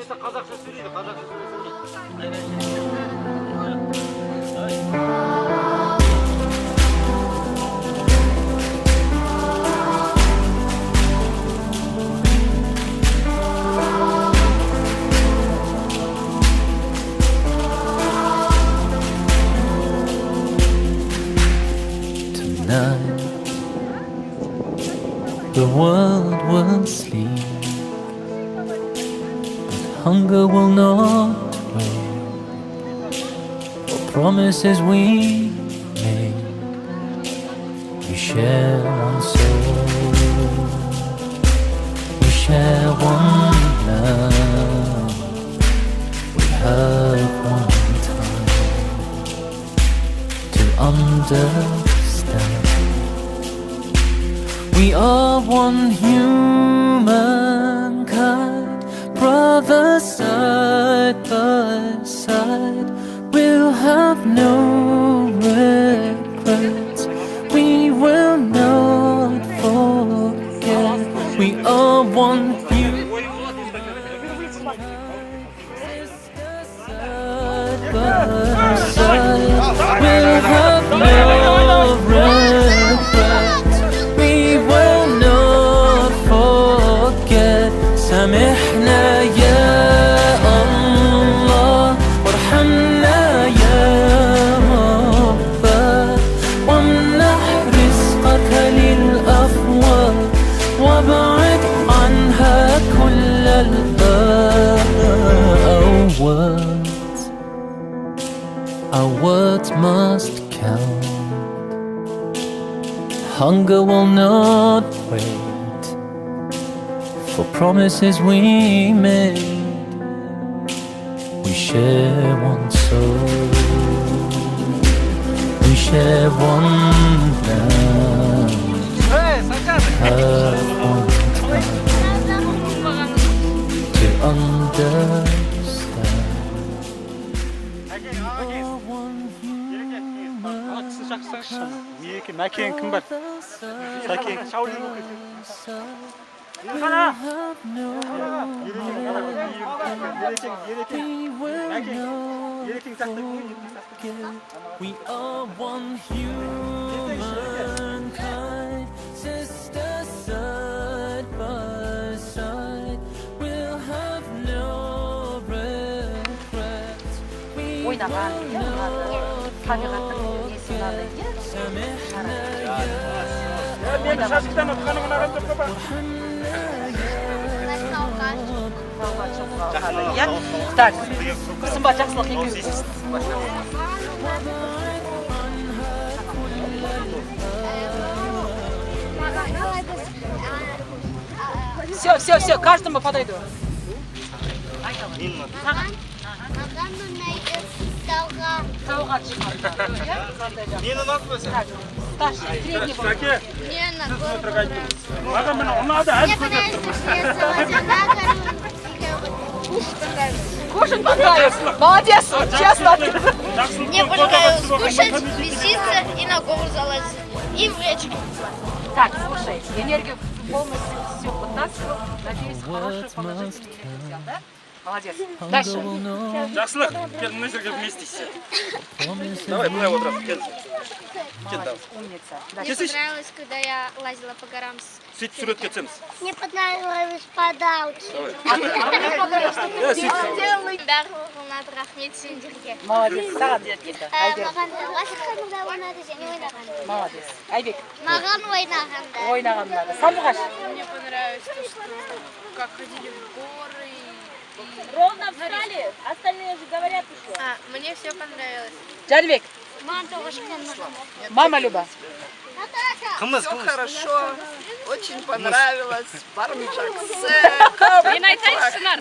келсе қазақша сөйлейді, қазақша сөйлесе. Tonight the world will sleep, but hunger will not wait. For promises we made, we share one soul, we share one love, we have one time to understand. We are one humankind, brothers side by side. We'll have no regrets, we will not forget. We are one side by side. We'll have no regrets, we will not forget. سامحنا يا الله وارحمنا يا رب، وامنح رزقك للأفواه وابعد عنها كل Our words must count. Hunger will not wait. For promises we made, we share one soul, we share one love, have one time to understand. Екі мәкең кім бар? Сәкең шаулин болып кетеді. Қана! Ерекең сақты. We are one humankind, sisters side by side. We'll have no regrets. ойнаған табиғаттың несін алды. Мен шашықтан отқаның ұнаған жоқ па? Так, Сымбат жақсылық екеуі. Все, каждому подойду. Тауға шығарды. Нені ұнады ба сен? Старший, средний был. Сәке, Мне на гору маған мына ұнады, әлі Мне понравилось, что я залазила на гору. Кушать понравилось. Кушать понравилось. Молодец, честно. Мне понравилось кушать, веселиться и на гору залазить. И в речку. Так, слушай, энергию полностью все подтасывал. Надеюсь, хорошую положительную энергию взял, да? Молодец. Дальше. Жақсылық, кел мына жерге вместе сел. Давай, былай отырамыз, кел. Молодец, умница. Мне Дальше. понравилось, когда я лазила по горам. Сөйтіп суретке түсеміз. Мне понравилось подалчи. Барлығына рахмет сендерге. Молодец. Саған кетті. Айбек. Маған ластыққанымда ойнады және ойнағанда. Молодец. Айбек. Маған ойнағанда. Ойнаған ұнады. Сандуғаш. Мне понравилось то, что как ходили в горы. Ровно встали. Остальные же говорят еще. Мне все понравилось. Джанбек. Маған тоғыш Мама Люба. Все хорошо, очень понравилось. Бармичак. Мен айтайыншы, Шынар.